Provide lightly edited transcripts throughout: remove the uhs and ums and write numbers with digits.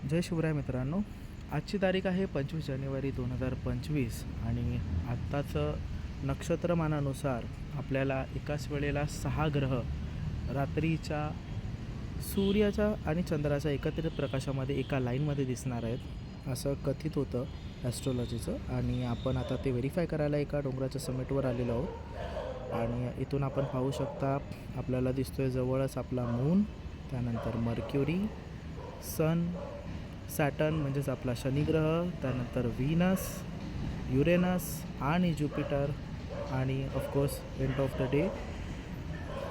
जय शिवराय मित्रांनो. आजची तारीख आहे 25 जानेवारी 2025 आणि आत्ताचं नक्षत्रमानानुसार आपल्याला एकाच वेळेला 6 ग्रह रात्रीच्या सूर्याच्या आणि चंद्राच्या एकत्रित प्रकाशामध्ये एका लाईनमध्ये दिसणार आहेत असं कथित होतं ॲस्ट्रॉलॉजीचं. आणि आपण आता ते व्हेरीफाय करायला एका डोंगराच्या समिटवर आलेलो आहोत. आणि इथून आपण पाहू शकता आपल्याला दिसतोय जवळच आपला मून, त्यानंतर मर्क्युरी, सन, सॅटर्न म्हणजेच आपला शनिग्रह, त्यानंतर व्हीनस, युरेनस आणि ज्युपिटर आणि of course end of the day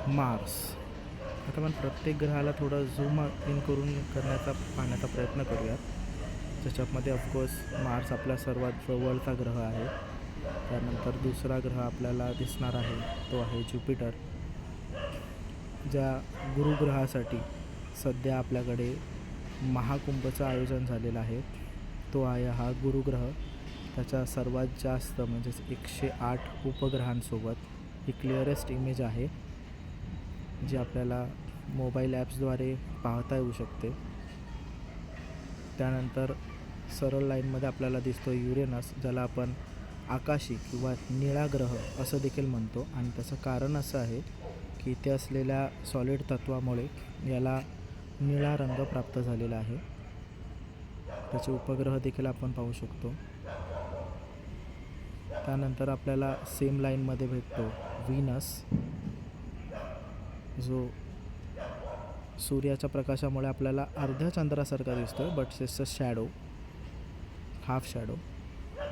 Mars. आता आपण प्रत्येक ग्रहाला थोडं झूम इन करून पाहण्याचा प्रयत्न करूयात. ज्याच्यामध्ये ऑफकोर्स मार्स आपला सर्वात जवळचा ग्रह आहे. त्यानंतर दुसरा ग्रह आपल्याला दिसणार आहे तो आहे ज्युपिटर. ज्या गुरुग्रहासाठी सध्या आपल्याकडे महाकुंभचं आयोजन झालेलं आहे तो आहे हा गुरुग्रह. त्याच्या सर्वात जास्त म्हणजेच 108 उपग्रहांसोबत ही क्लिअरेस्ट इमेज आहे जी आपल्याला मोबाईल ॲप्सद्वारे पाहता येऊ शकते. त्यानंतर सरळ लाईनमध्ये आपल्याला दिसतो युरेनस, ज्याला आपण आकाशी किंवा निळा ग्रह असं देखील म्हणतो. आणि त्याचं कारण असं आहे की इथे असलेल्या सॉलिड तत्वामुळे याला निळा रंग प्राप्त झालेला आहे. त्याचे उपग्रह देखील आपण पाहू शकतो. त्यानंतर आपल्याला सेम लाईनमध्ये भेटतो व्हीनस, जो सूर्याच्या प्रकाशामुळे आपल्याला अर्ध्या चंद्रासारखा दिसतो but it's a shadow, half shadow.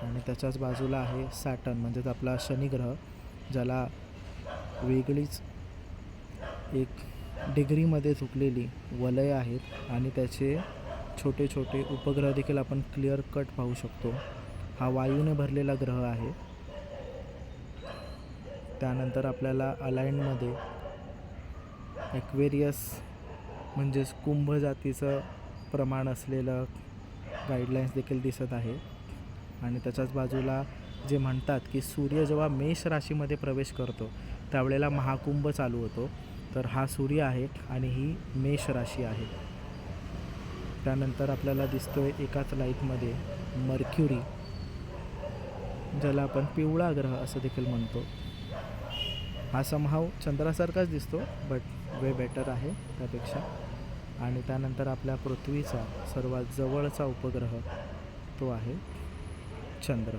आणि त्याच्याच बाजूला आहे सॅटर्न म्हणजेच आपला शनिग्रह, ज्याला वेगळीच एक डिग्रीमध्ये झुकलेली वलय आहेत आणि त्याचे छोटे छोटे उपग्रह देखील आपण क्लिअर कट पाहू शकतो. हा वायूने भरलेला ग्रह आहे. त्यानंतर आपल्याला अलाइनमध्ये ॲक्वेरियस म्हणजेच कुंभ जातीचं प्रमाण असलेलं गाईडलाईन्स देखील दिसत आहे. आणि त्याच्याच बाजूला जे म्हणतात की सूर्य जेव्हा मेष राशीमध्ये प्रवेश करतो त्यावेळेला महाकुंभ चालू होतो, तर हा सूर्य आहे आणि ही मेष राशी आहे. त्यानंतर आपल्याला दिसतोय एकाच लाईटमध्ये मर्क्युरी, ज्याला आपण पिवळा ग्रह असं देखील म्हणतो. हा समहाव चंद्रासारखाच दिसतो बट वे बेटर आहे त्यापेक्षा. आणि त्यानंतर आपल्या पृथ्वीचा सर्वात जवळचा उपग्रह तो आहे चंद्र.